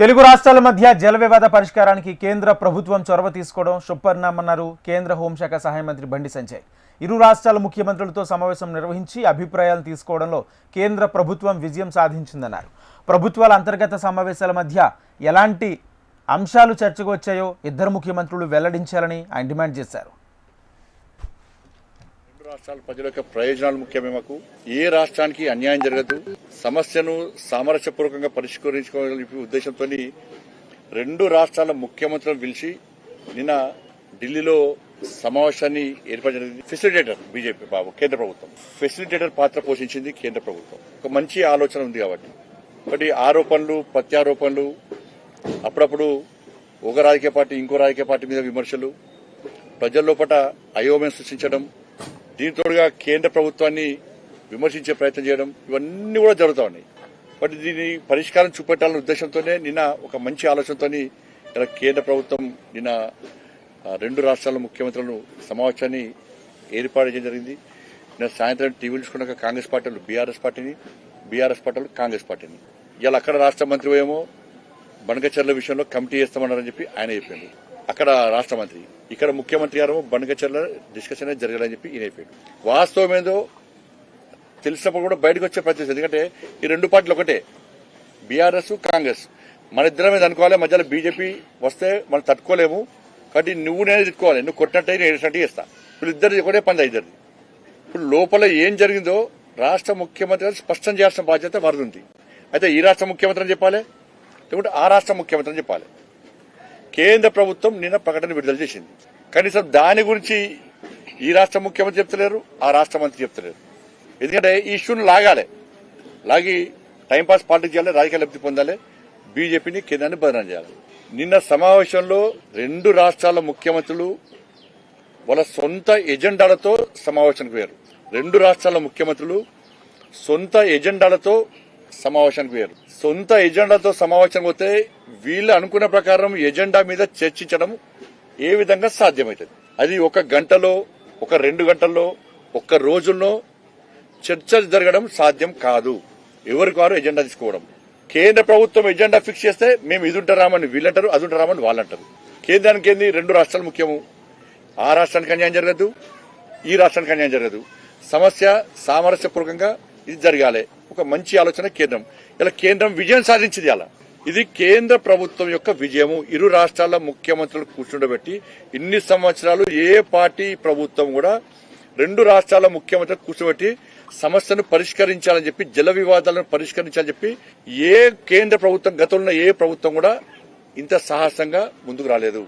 తెలుగు రాష్ట్రాల మధ్య జల వివాద పరిష్కారానికి కేంద్ర ప్రభుత్వం చొరవ తీసుకోవడం శుభపరిణామన్నారు కేంద్ర హోంశాఖ సహాయ మంత్రి బండి సంజయ్. ఇరు రాష్ట్రాల ముఖ్యమంత్రులతో సమావేశం నిర్వహించి అభిప్రాయాలు తీసుకోవడంలో కేంద్ర ప్రభుత్వం విజయం సాధించిందన్నారు. ప్రభుత్వాల అంతర్గత సమావేశాల మధ్య ఎలాంటి అంశాలు చర్చకు వచ్చాయో ఇద్దరు ముఖ్యమంత్రులు వెల్లడించాలని ఆయన డిమాండ్ చేశారు. రాష్ట్రాల ప్రజల యొక్క ప్రయోజనాలు ముఖ్యమే. మాకు ఏ రాష్ట్రానికి అన్యాయం జరగదు, సమస్యను సామరస్యపూర్వకంగా పరిష్కరించుకోవాలనే ఉద్దేశంతో రెండు రాష్ట్రాల ముఖ్యమంత్రులను పిలిచి నిన్న ఢిల్లీలో సమావేశాన్ని ఏర్పాటు జరిగింది. ఫెసిలిటేటర్ బీజేపీ బాబు కేంద్ర ప్రభుత్వం ఫెసిలిటేటర్ పాత్ర పోషించింది. కేంద్ర ప్రభుత్వం ఒక మంచి ఆలోచన ఉంది కాబట్టి ఆరోపణలు ప్రత్యారోపణలు, అప్పుడప్పుడు ఒక రాజకీయ పార్టీ ఇంకో రాజకీయ పార్టీ మీద విమర్శలు, ప్రజల లోపల అయోమయం సృష్టించడం, దీనితోడుగా కేంద్ర ప్రభుత్వాన్ని విమర్శించే ప్రయత్నం చేయడం, ఇవన్నీ కూడా జరుగుతూ ఉన్నాయి. బట్ దీని పరిష్కారం చూపెట్టాలనే ఉద్దేశంతోనే నిన్న ఒక మంచి ఆలోచనతో ఇలా కేంద్ర ప్రభుత్వం నిన్న రెండు రాష్ట్రాల ముఖ్యమంత్రులను సమావేశాన్ని ఏర్పాటు చేయడం జరిగింది. నిన్న సాయంత్రం టీవీలు చూసుకున్నాక కాంగ్రెస్ పార్టీలు బీఆర్ఎస్ పార్టీలు కాంగ్రెస్ పార్టీని ఇలా అక్కడ రాష్ట్ర మంత్రి ఏమో బనకచర్ల విషయంలో కమిటీ చేస్తామన్నారని చెప్పి ఆయన చెప్పింది. అక్కడ రాష్ట్ర మంత్రి, ఇక్కడ ముఖ్యమంత్రి గారు బనకచర్ల డిస్కషన్ జరగాలని చెప్పి ఈయన అయిపోయాడు. వాస్తవం ఏదో తెలిసినప్పుడు కూడా బయటకు వచ్చే ప్రయత్నం. ఎందుకంటే ఈ రెండు పార్టీలు ఒకటే, బీఆర్ఎస్ కాంగ్రెస్. మన ఇద్దరం మీద అనుకోవాలి, మధ్యలో బీజేపీ వస్తే మనం తట్టుకోలేము. కాబట్టి నువ్వు నేను తిట్టుకోవాలి, నువ్వు కొట్టినట్టు నేను ఏడినట్టు చేస్తా. ఇప్పుడు ఇద్దరు ఒకటే పంది ఇద్దరిది. ఇప్పుడు లోపల ఏం జరిగిందో రాష్ట్ర ముఖ్యమంత్రి గారు స్పష్టం చేయాల్సిన బాధ్యత వారిది ఉంది. అయితే ఈ రాష్ట్ర ముఖ్యమంత్రి అని చెప్పాలి, లేకుంటే ఆ రాష్ట్ర ముఖ్యమంత్రి అని చెప్పాలి. కేంద్ర ప్రభుత్వం నిన్న ప్రకటన విడుదల చేసింది. కనీసం దాని గురించి ఈ రాష్ట్ర ముఖ్యమంత్రి చెప్తలేరు, ఆ రాష్ట్ర మంత్రి చెప్తలేరు. ఎందుకంటే ఈ ఇష్యూను లాగి టైంపాస్ పాలిటిక్స్ చేయాలి, రాజకీయ లబ్ధి పొందాలి, బీజేపీని కేంద్రాన్ని బదనాం చేయాలి. నిన్న సమావేశంలో రెండు రాష్ట్రాల ముఖ్యమంత్రులు వాళ్ళ సొంత ఎజెండాలతో సమావేశానికి పోయారు. రెండు రాష్ట్రాల ముఖ్యమంత్రులు సొంత ఎజెండాలతో సమావేశానికి పోయారు. సొంత ఎజెండాతో సమావేశం పోతే వీళ్ళు అనుకున్న ప్రకారం ఎజెండా మీద చర్చించడం ఏ విధంగా సాధ్యమవుతుంది? అది ఒక గంటలో, ఒక 2 గంటల్లో, ఒక్క రోజుల్లో చర్చ జరగడం సాధ్యం కాదు. ఎవరికి వారు ఎజెండా తీసుకోవడం. కేంద్ర ప్రభుత్వం ఎజెండా ఫిక్స్ చేస్తే మేము ఇది ఉంటారామని వీళ్ళంటారు, అది ఉంటారామని వాళ్ళంటారు. కేంద్రానికి ఏంది, రెండు రాష్ట్రాలు ముఖ్యము. ఆ రాష్ట్రానికి అన్యాయం జరగదు, ఈ రాష్ట్రానికి అన్యాయం జరగదు. సమస్య సామరస్యపూర్వకంగా ఇది జరగాలి. ఒక మంచి ఆలోచన కేంద్రం. ఇలా కేంద్రం విజయం సాధించింది. అలా ఇది కేంద్ర ప్రభుత్వం యొక్క విజయము. ఇరు రాష్ట్రాల ముఖ్యమంత్రులు కూర్చుండబెట్టి ఇన్ని సంవత్సరాలు ఏ పార్టీ ప్రభుత్వం కూడా రెండు రాష్ట్రాల ముఖ్యమంత్రులు కూర్చోబెట్టి సమస్యను పరిష్కరించాలని చెప్పి, జల వివాదాలను పరిష్కరించాలని చెప్పి ఏ కేంద్ర ప్రభుత్వం, గతంలో ఏ ప్రభుత్వం కూడా ఇంత సాహసంగా ముందుకు రాలేదు.